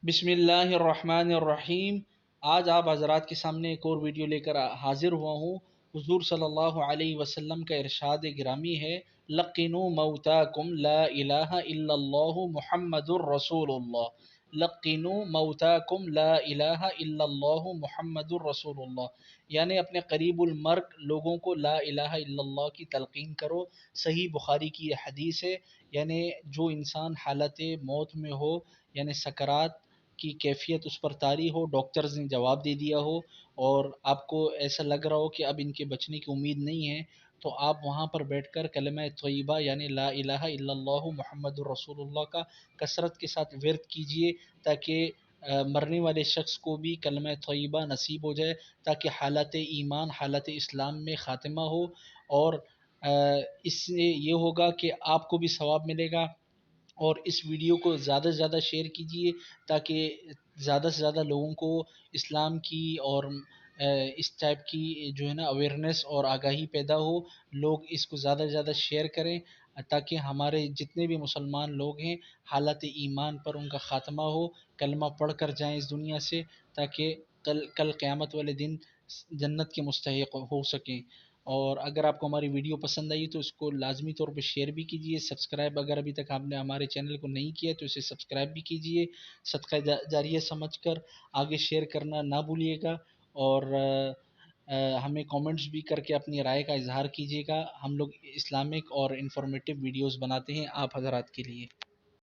بسم اللہ الرحمن الرحیم۔ آج آپ حضرات کے سامنے ایک اور ویڈیو لے کر حاضر ہوا ہوں۔ حضور صلی اللہ علیہ وسلم کا ارشاد گرامی ہے، لقنوا موتاکم لا الہ الا اللہ محمد الرسول اللہ۔ لقنوا موتاکم لا الہ الا اللہ محمد الرسول اللہ، یعنی اپنے قریب المرگ لوگوں کو لا الہ الا اللہ کی تلقین کرو۔ صحیح بخاری کی یہ حدیث ہے، یعنی جو انسان حالت موت میں ہو، یعنی سکرات کی کیفیت اس پر طاری ہو، ڈاکٹرز نے جواب دے دیا ہو اور آپ کو ایسا لگ رہا ہو کہ اب ان کے بچنے کی امید نہیں ہے، تو آپ وہاں پر بیٹھ کر کلمہ طیبہ یعنی لا الہ الا اللہ محمد الرسول اللہ کا کثرت کے ساتھ ورد کیجئے، تاکہ مرنے والے شخص کو بھی کلمہ طیبہ نصیب ہو جائے، تاکہ حالت ایمان حالت اسلام میں خاتمہ ہو، اور اس سے یہ ہوگا کہ آپ کو بھی ثواب ملے گا۔ اور اس ویڈیو کو زیادہ سے زیادہ شیئر کیجئے، تاکہ زیادہ سے زیادہ لوگوں کو اسلام کی اور اس ٹائپ کی جو ہے نا اویئرنیس اور آگاہی پیدا ہو۔ لوگ اس کو زیادہ سے زیادہ شیئر کریں، تاکہ ہمارے جتنے بھی مسلمان لوگ ہیں حالت ایمان پر ان کا خاتمہ ہو، کلمہ پڑھ کر جائیں اس دنیا سے، تاکہ کل قیامت والے دن جنت کے مستحق ہو سکیں۔ اور اگر آپ کو ہماری ویڈیو پسند آئی تو اس کو لازمی طور پہ شیئر بھی کیجیے، سبسکرائب اگر ابھی تک آپ نے ہمارے چینل کو نہیں کیا تو اسے سبسکرائب بھی کیجیے، صدقہ جاریہ سمجھ کر آگے شیئر کرنا نہ بھولیے گا۔ اور ہمیں کامنٹس بھی کر کے اپنی رائے کا اظہار کیجیے گا۔ ہم لوگ اسلامک اور انفارمیٹیو ویڈیوز بناتے ہیں آپ حضرات کے لیے۔